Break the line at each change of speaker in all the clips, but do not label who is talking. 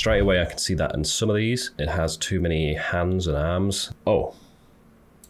straight away I can see that in some of these, it has too many hands and arms. Oh.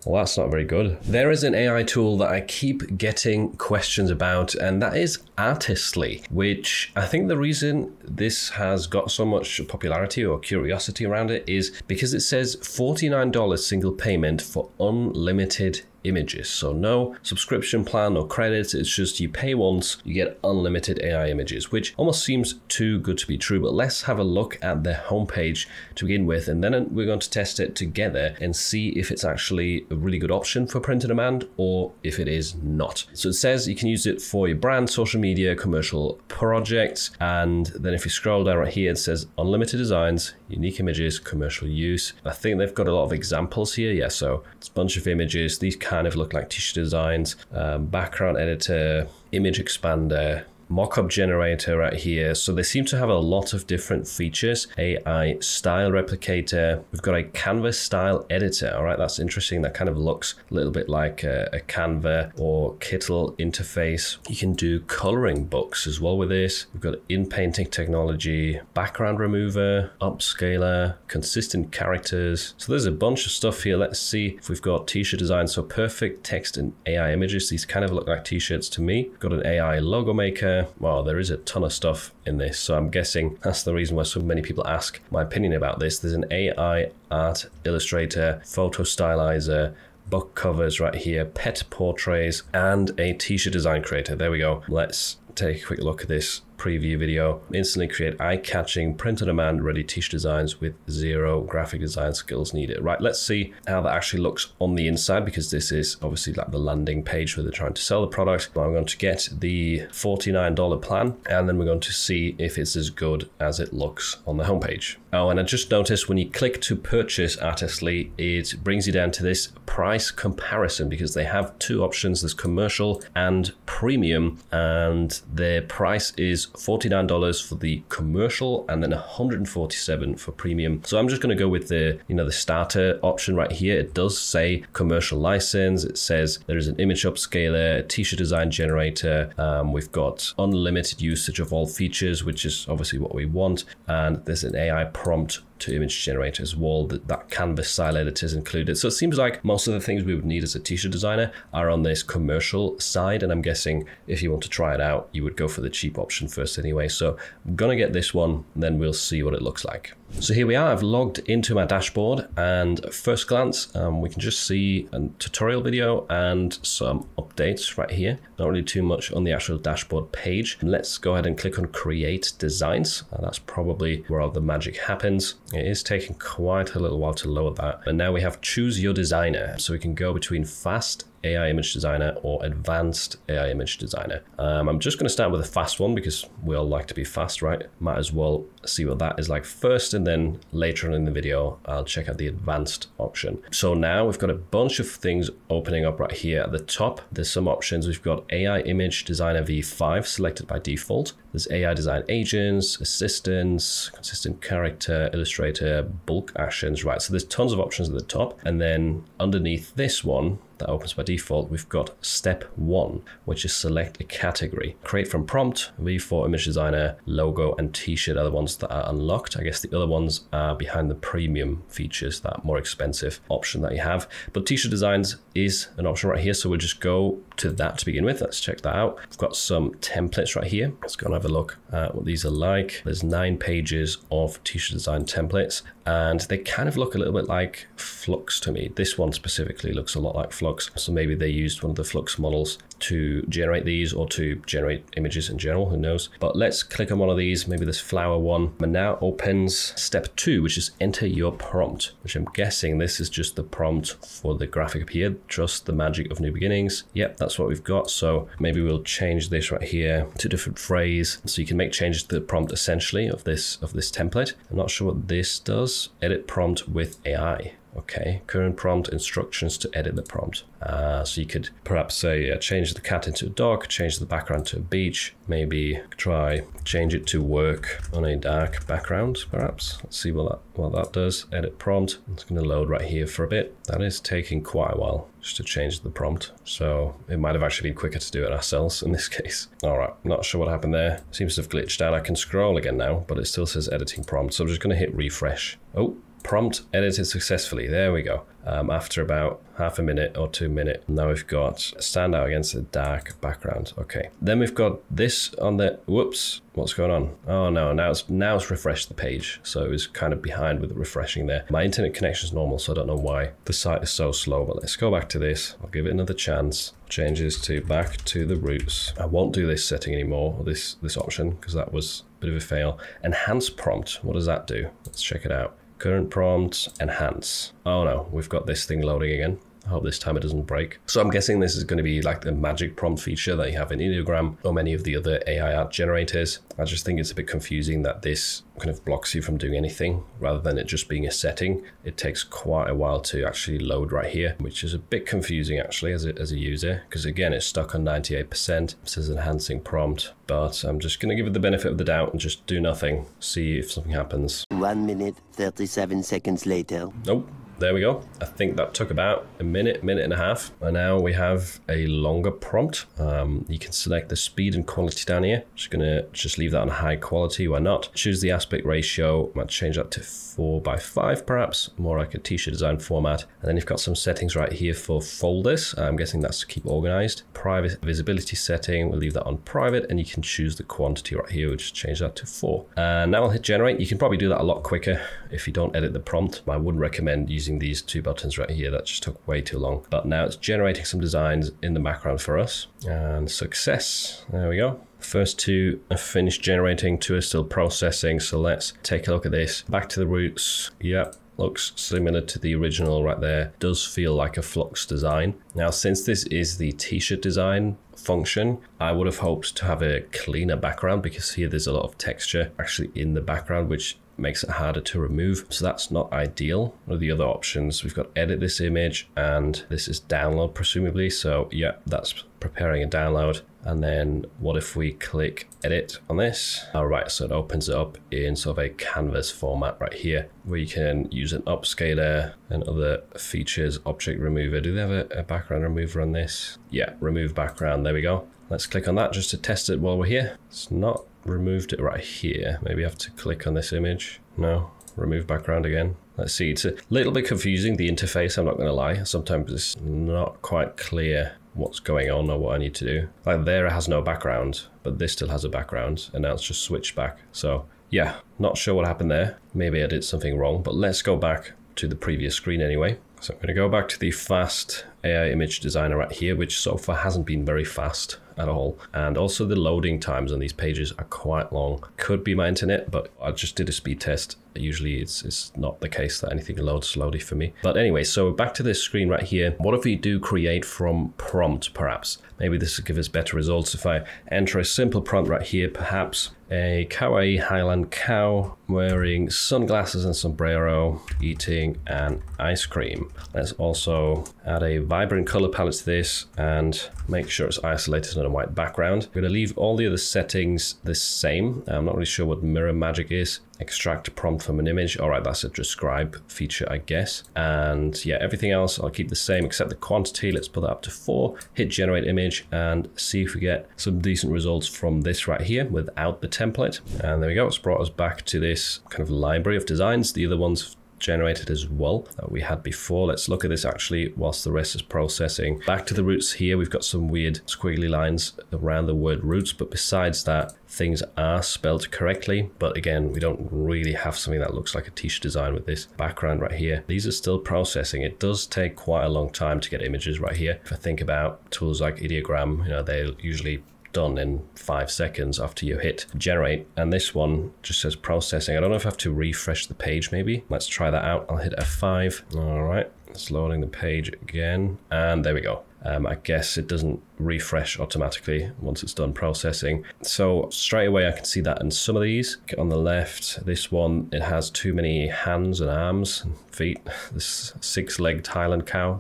Well, that's not very good. There is an AI tool that I keep getting questions about, and that is Artistly, which I think the reason this has got so much popularity or curiosity around it is because it says $49 single payment for unlimited images. So no subscription plan or credits, it's just you pay once, you get unlimited AI images, which almost seems too good to be true. But let's have a look at their homepage to begin with, and then we're going to test it together and see if it's actually a really good option for print on demand or if it is not. So it says you can use it for your brand, social media, commercial projects, and then if you scroll down right here, it says unlimited designs, unique images, commercial use. I think they've got a lot of examples here. Yeah, so it's a bunch of images. These kind of look like t-shirt designs, background editor, image expander, mockup generator right here. So they seem to have a lot of different features. AI style replicator. We've got a Canva style editor. All right, that's interesting. That kind of looks a little bit like a Canva or Kittle interface. You can do coloring books as well with this. We've got in-painting technology, background remover, upscaler, consistent characters. So there's a bunch of stuff here. Let's see if we've got t-shirt design. So perfect text and AI images. These kind of look like t-shirts to me. We've got an AI logo maker. Well, there is a ton of stuff in this, so I'm guessing that's the reason why so many people ask my opinion about this. There's an AI art illustrator, photo stylizer, book covers right here, pet portraits, and a t-shirt design creator. There we go. Let's take a quick look at this preview video. Instantly create eye-catching, print-on-demand ready t-shirt designs with zero graphic design skills needed. Right, let's see how that actually looks on the inside, because this is obviously like the landing page where they're trying to sell the product. I'm going to get the $49 plan, and then we're going to see if it's as good as it looks on the homepage. Oh, and I just noticed when you click to purchase Artistly, it brings you down to this price comparison, because they have two options. There's commercial and premium, and their price is $49 for the commercial and then $147 for premium. So I'm just going to go with the starter option right here. It does say commercial license. It says there is an image upscaler, a t-shirt design generator. We've got unlimited usage of all features, which is obviously what we want. And there's an AI prompt to image generator as well. That Canvas style editor is included. So it seems like most of the things we would need as a t-shirt designer are on this commercial side. And I'm guessing if you want to try it out, you would go for the cheap option first anyway. So I'm gonna get this one, and then we'll see what it looks like. So here we are. I've logged into my dashboard, and at first glance, we can just see a tutorial video and some updates right here. Not really too much on the actual dashboard page. Let's go ahead and click on Create Designs. That's probably where all the magic happens. It is taking quite a little while to load that. And now we have Choose Your Designer. So we can go between Fast AI Image Designer or Advanced AI Image Designer. I'm just going to start with a fast one because we all like to be fast, right? Might as well see what that is like first, and then later on in the video, I'll check out the advanced option. So now we've got a bunch of things opening up right here at the top. There's some options. We've got AI Image Designer V5 selected by default. There's AI design agents, assistants, consistent character, illustrator, bulk actions, right? So there's tons of options at the top. And then underneath this one, that opens by default, we've got step 1, which is select a category. Create from prompt, V4 image designer, logo, and t-shirt are the ones that are unlocked. I guess the other ones are behind the premium features, that more expensive option that you have. But t-shirt designs is an option right here, so we'll just go to that to begin with. Let's check that out. We've got some templates right here. Let's go and have a look at what these are like. There's 9 pages of t-shirt design templates, and they kind of look a little bit like Flux to me. This one specifically looks a lot like Flux. So maybe they used one of the Flux models to generate these, or to generate images in general, who knows. But let's click on one of these, maybe this flower one. And now opens step 2, which is enter your prompt, which I'm guessing this is just the prompt for the graphic up here. Trust the magic of new beginnings. Yep, that's what we've got. So maybe we'll change this right here to a different phrase. So you can make changes to the prompt essentially of this template. I'm not sure what this does. Edit prompt with AI. Okay, current prompt, instructions to edit the prompt. So you could perhaps say change the cat into a dog, change the background to a beach, maybe try change it to work on a dark background perhaps. Let's see what that does. Edit prompt. It's going to load right here for a bit. That is taking quite a while just to change the prompt. So it might have actually been quicker to do it ourselves in this case. All right, not sure what happened there. Seems to have glitched out. I can scroll again now, but it still says editing prompt. So I'm just going to hit refresh. Oh, prompt edited successfully. There we go. After about half a minute or 2 minutes. Now we've got stand out against a dark background. Okay. Then we've got this on the, whoops, what's going on? Oh no, now it's refreshed the page. So it was kind of behind with the refreshing there. My internet connection is normal, so I don't know why the site is so slow, but let's go back to this. I'll give it another chance. Change this to back to the roots. I won't do this setting anymore, or this option, because that was a bit of a fail. Enhance prompt, what does that do? Let's check it out. Current prompt, enhance. Oh no, we've got this thing loading again. I hope this time it doesn't break. So I'm guessing this is going to be like the magic prompt feature that you have in Ideogram or many of the other AI art generators. I just think it's a bit confusing that this kind of blocks you from doing anything rather than it just being a setting. It takes quite a while to actually load right here, which is a bit confusing actually as a user, because again, it's stuck on 98%. It says enhancing prompt, but I'm just going to give it the benefit of the doubt and just do nothing. See if something happens.
1 minute, 37 seconds later.
Nope. There we go. I think that took about a minute and a half. And now we have a longer prompt. You can select the speed and quality down here. Just gonna leave that on high quality. Why not? Choose the aspect ratio. Might change that to 4:5 perhaps, more like a t-shirt design format. And then you've got some settings right here for folders. I'm guessing that's to keep organized. Private visibility setting, we'll leave that on private, and you can choose the quantity right here. We'll just change that to 4. And now I'll hit generate. You can probably do that a lot quicker if you don't edit the prompt. I wouldn't recommend using these 2 buttons right here. That just took way too long. But now it's generating some designs in the background for us. And success. There we go. First 2 are finished generating, 2 are still processing. So let's take a look at this. Back to the roots. Yep. Looks similar to the original right there. Does feel like a Flux design. Now, since this is the t-shirt design function, I would have hoped to have a cleaner background, because here there's a lot of texture actually in the background, which makes it harder to remove. So that's not ideal. One of the other options, we've got edit this image, and this is download presumably. So yeah, that's preparing a download. And then what if we click edit on this? All right, so it opens it up in sort of a canvas format right here, where you can use an upscaler and other features. Object remover, do they have a background remover on this? Yeah, remove background, there we go. Let's click on that just to test it while we're here. It's not removed it right here. Maybe I have to click on this image. No, remove background again. Let's see, it's a little bit confusing, the interface, I'm not gonna lie. Sometimes it's not quite clear what's going on or what I need to do. Like there it has no background, but this still has a background, and now it's just switched back. So yeah, not sure what happened there. Maybe I did something wrong, but let's go back to the previous screen anyway. So I'm gonna go back to the fast AI image designer right here, which so far hasn't been very fast at all. And also the loading times on these pages are quite long. Could be my internet, but I just did a speed test. Usually it's not the case that anything loads slowly for me. But anyway, so back to this screen right here. What if we do create from prompt perhaps? Maybe this will give us better results if I enter a simple prompt right here, perhaps a kawaii Highland cow wearing sunglasses and sombrero eating an ice cream. Let's also add a vibrant color palette to this and make sure it's isolated on a white background. We're going to leave all the other settings the same. I'm not really sure what mirror magic is. Extract prompt from an image. All right, that's a describe feature, I guess. And yeah, everything else I'll keep the same except the quantity. Let's put that up to 4. Hit generate image and see if we get some decent results from this right here without the template. And there we go. It's brought us back to this kind of library of designs. The other ones generated as well that we had before. Let's look at this actually whilst the rest is processing. Back to the roots here, we've got some weird squiggly lines around the word roots, but besides that, things are spelled correctly. But again, we don't really have something that looks like a t-shirt design with this background right here. These are still processing. It does take quite a long time to get images right here. If I think about tools like Ideogram, you know, they're usually done in 5 seconds after you hit generate, and this one just says processing. I don't know if I have to refresh the page maybe. Let's try that out. I'll hit F5. All right, it's loading the page again, and there we go. I guess it doesn't refresh automatically once it's done processing. So straight away I can see that in some of these. On the left, this one, it has too many hands and arms and feet. This six-legged Highland cow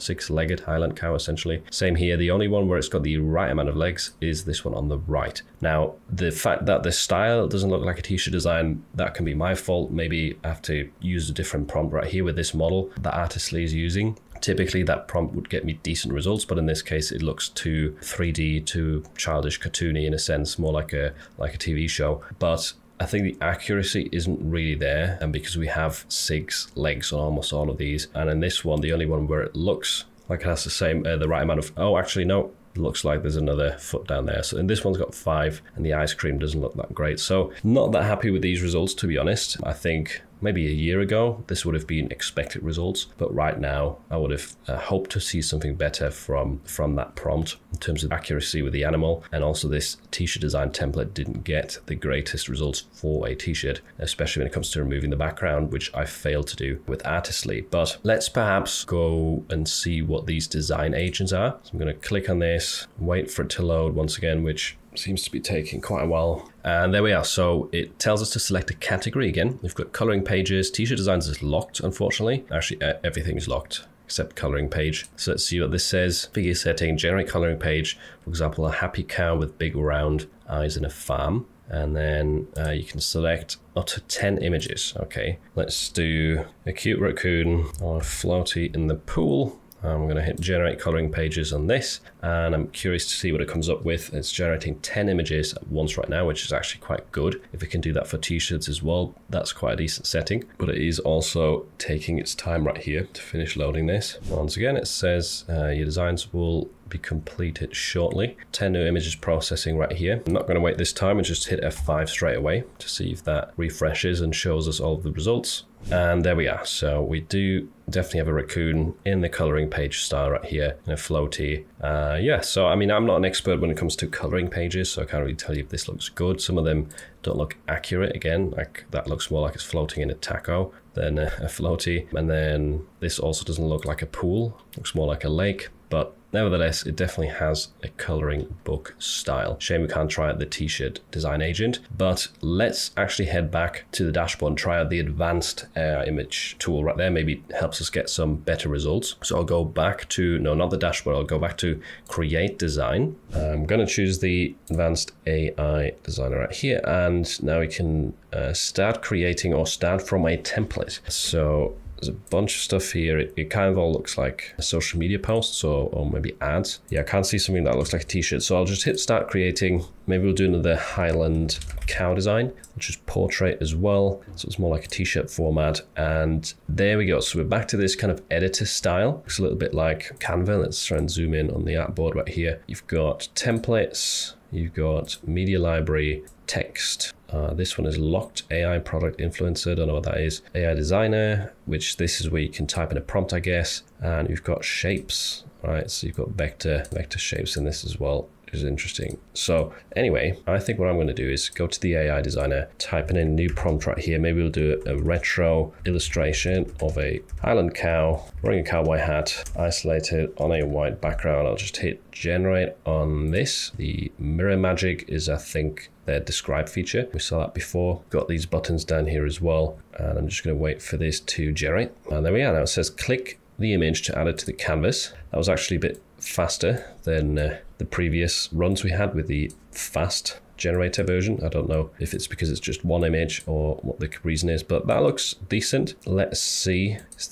essentially. Same here. The only one where it's got the right amount of legs is this one on the right. Now, the fact that the style doesn't look like a t-shirt design, that can be my fault. Maybe I have to use a different prompt right here with this model that Artistly is using. Typically that prompt would get me decent results, but in this case it looks too 3D, too childish, cartoony in a sense, more like a TV show. But I think the accuracy isn't really there, and because we have 6 legs on almost all of these, and in this one, the only one where it looks like it has the same, the right amount of, oh, actually no, looks like there's another foot down there. So in this one's got 5, and the ice cream doesn't look that great. So not that happy with these results, to be honest. I think maybe a year ago, this would have been expected results, but right now I would have hoped to see something better from that prompt in terms of accuracy with the animal. And also this t-shirt design template didn't get the greatest results for a t-shirt, especially when it comes to removing the background, which I failed to do with Artistly. But let's perhaps go and see what these design agents are. So I'm going to click on this, wait for it to load once again, which seems to be taking quite a while. And there we are. So it tells us to select a category again. We've got coloring pages. T-shirt designs is locked, unfortunately. Actually, everything is locked except coloring page. So let's see what this says. Figure setting, generate coloring page. For example, a happy cow with big round eyes in a farm. And then you can select up to 10 images. Okay, let's do a cute raccoon or a floaty in the pool. I'm going to hit generate coloring pages on this, and I'm curious to see what it comes up with. It's generating 10 images at once right now, which is actually quite good. If it can do that for t-shirts as well, that's quite a decent setting, but it is also taking its time right here to finish loading this. Once again, it says your designs will be completed shortly. 10 new images processing right here. I'm not going to wait this time and just hit F5 straight away to see if that refreshes and shows us all of the results. And there we are. So we do definitely have a raccoon in the coloring page style right here in a floaty. Yeah, so I mean, I'm not an expert when it comes to coloring pages, so I can't really tell you if this looks good. Some of them don't look accurate. Again, like that looks more like it's floating in a taco than a floaty. And then this also doesn't look like a pool, looks more like a lake, but nevertheless, it definitely has a coloring book style. Shame we can't try out the t-shirt design agent, but let's actually head back to the dashboard and try out the advanced image tool right there. Maybe it helps us get some better results. So I'll go back to, no, not the dashboard. I'll go back to create design. I'm going to choose the advanced AI designer right here. And now we can start creating or start from a template. So there's a bunch of stuff here. It kind of all looks like social media posts or maybe ads. Yeah, I can't see something that looks like a t-shirt. So I'll just hit start creating. Maybe we'll do another Highland cow design, which is portrait as well. So it's more like a t-shirt format. And there we go. So we're back to this kind of editor style. Looks a little bit like Canva. Let's try and zoom in on the artboard right here. You've got templates. You've got media library, text. This one is locked AI product influencer. Don't know what that is. AI designer, which this is where you can type in a prompt, I guess. And you've got shapes. All right, so you've got vector shapes in this as well, which is interesting. So anyway, I think what I'm going to do is go to the AI designer, type in a new prompt right here. Maybe we'll do a retro illustration of a Highland cow wearing a cowboy hat, isolated on a white background. I'll just hit generate on this. The mirror magic is, I think, their describe feature. We saw that before. Got these buttons down here as well. And I'm just going to wait for this to generate. And there we are. Now it says click the image to add it to the canvas. That was actually a bit faster than the previous runs we had with the fast generator version. I don't know if it's because it's just one image or what the reason is, but that looks decent. Let's see. Does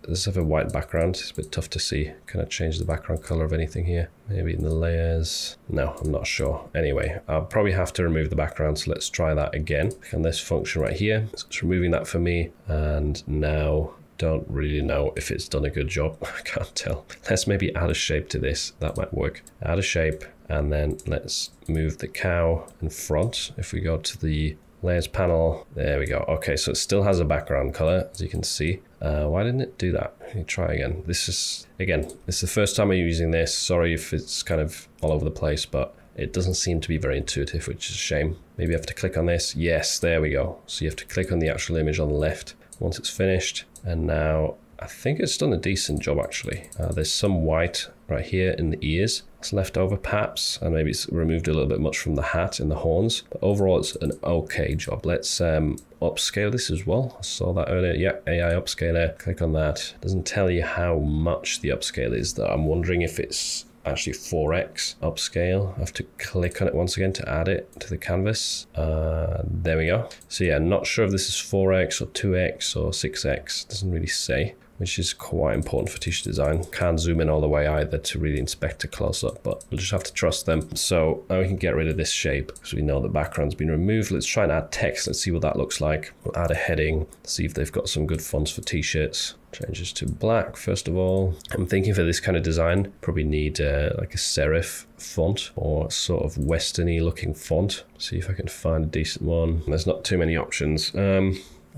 this have a white background? It's a bit tough to see. Can I change the background color of anything here? Maybe in the layers. No, I'm not sure. Anyway, I'll probably have to remove the background, so let's try that again. And this function right here, so it's removing that for me. And now don't really know if it's done a good job. I can't tell. Let's maybe add a shape to this. That might work. Add a shape, and then let's move the cow in front. If we go to the layers panel, there we go. Okay, so it still has a background color, as you can see. Why didn't it do that? Let me try again. This is the first time I'm using this. Sorry if it's kind of all over the place, but it doesn't seem to be very intuitive, which is a shame. Maybe I have to click on this. Yes, there we go. So you have to click on the actual image on the left once it's finished. And now I think it's done a decent job actually. There's some white right here in the ears. It's left over perhaps, and maybe it's removed a little bit much from the hat and the horns. But overall, it's an okay job. Let's upscale this as well. I saw that earlier. Yeah, AI upscaler. Click on that. Doesn't tell you how much the upscale is though. I'm wondering if it's actually 4x upscale. I have to click on it once again to add it to the canvas. There we go. So yeah, not sure if this is 4x or 2x or 6x. Doesn't really say, which is quite important for t-shirt design. Can't zoom in all the way either to really inspect it close up, but we'll just have to trust them. So now we can get rid of this shape because we know the background's been removed. Let's try and add text. Let's see what that looks like. We'll add a heading, see if they've got some good fonts for t-shirts. Changes to black first of all. I'm thinking for this kind of design, probably need like a serif font or sort of westerny looking font. See if I can find a decent one. There's not too many options.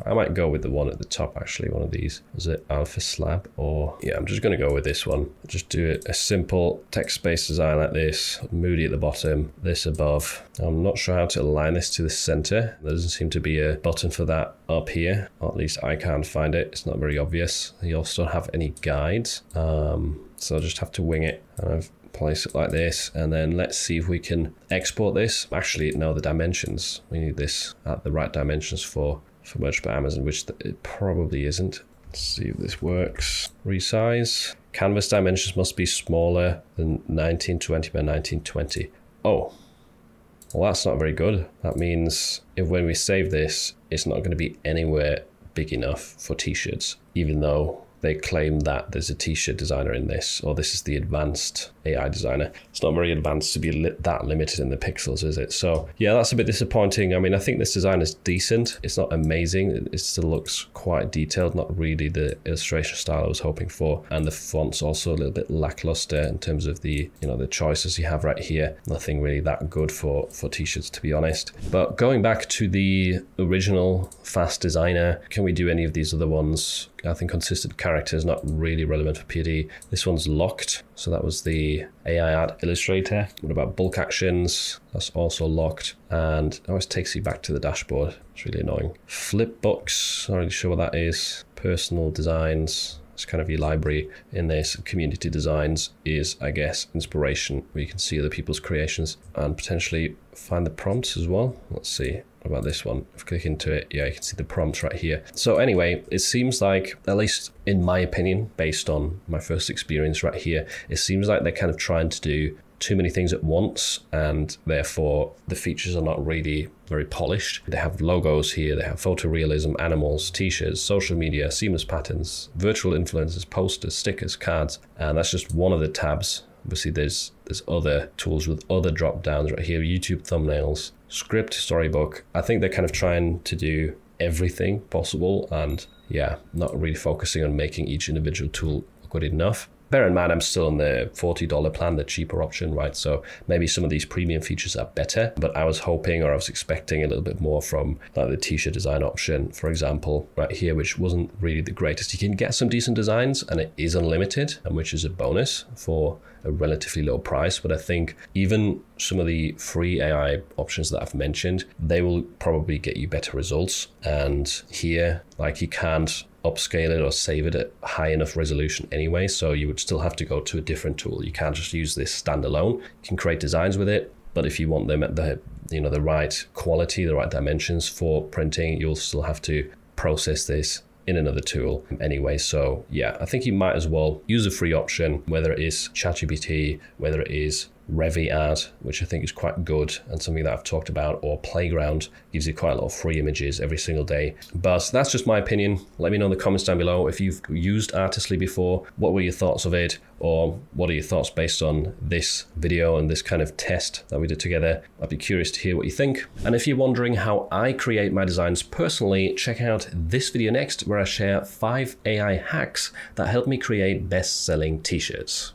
I might go with the one at the top actually, one of these. Is it Alpha Slab? Or yeah, I'm just going to go with this one. Just do it a simple text-based design like this. Moody at the bottom, this above. I'm not sure how to align this to the center. There doesn't seem to be a button for that up here, or at least I can't find it. It's not very obvious. You also don't have any guides, so I'll just have to wing it. And I've place it like this, and then let's see if we can export this. Actually, no, the dimensions. We need this at the right dimensions for merged by Amazon, which it probably isn't. Let's see if this works. Resize. Canvas dimensions must be smaller than 1920 by 1920. Oh, well, that's not very good. That means if when we save this, it's not going to be anywhere big enough for t-shirts, even though they claim that there's a t-shirt designer in this, or this is the advanced AI designer. It's not very advanced to be that limited in the pixels, is it? So yeah, that's a bit disappointing. I mean, I think this design is decent. It's not amazing. It still looks quite detailed, not really the illustration style I was hoping for. And the font's also a little bit lackluster in terms of the, you know, the choices you have right here. Nothing really that good for t-shirts, to be honest. But going back to the original Fast Designer, can we do any of these other ones? I think consistent character is not really relevant for PD. This one's locked. So that was the AI art illustrator. What about bulk actions? That's also locked. And it always takes you back to the dashboard. It's really annoying. Flipbooks, not really sure what that is. Personal designs. It's kind of your library in this. Community designs is, I guess, inspiration, where you can see other people's creations and potentially find the prompts as well. Let's see. What about this one? If I click into it, yeah, you can see the prompts right here. So anyway, it seems like, at least in my opinion, based on my first experience right here, it seems like they're kind of trying to do too many things at once, and therefore the features are not really very polished. They have logos here, they have photorealism, animals, t-shirts, social media, seamless patterns, virtual influencers, posters, stickers, cards, and that's just one of the tabs. Obviously there's other tools with other drop downs right here, YouTube thumbnails, script, storybook. I think they're kind of trying to do everything possible, and yeah, not really focusing on making each individual tool good enough. Bear in mind, I'm still on the $40 plan, the cheaper option, right? So maybe some of these premium features are better, but I was hoping, or I was expecting a little bit more from like the t-shirt design option, for example, right here, which wasn't really the greatest. You can get some decent designs and it is unlimited, and which is a bonus for a relatively low price. But I think even some of the free AI options that I've mentioned, they will probably get you better results. And here, like, you can't upscale it or save it at high enough resolution anyway, so you would still have to go to a different tool. You can't just use this standalone. You can create designs with it, but if you want them at the, you know, the right quality, the right dimensions for printing, you'll still have to process this in another tool anyway. So yeah, I think you might as well use a free option, whether it is ChatGPT, whether it is Reviart, which I think is quite good and something that I've talked about, or Playground gives you quite a lot of free images every single day. But that's just my opinion. Let me know in the comments down below if you've used Artistly before. What were your thoughts of it, or what are your thoughts based on this video and this kind of test that we did together? I'd be curious to hear what you think. And if you're wondering how I create my designs personally, check out this video next, where I share 5 AI hacks that help me create best-selling t-shirts.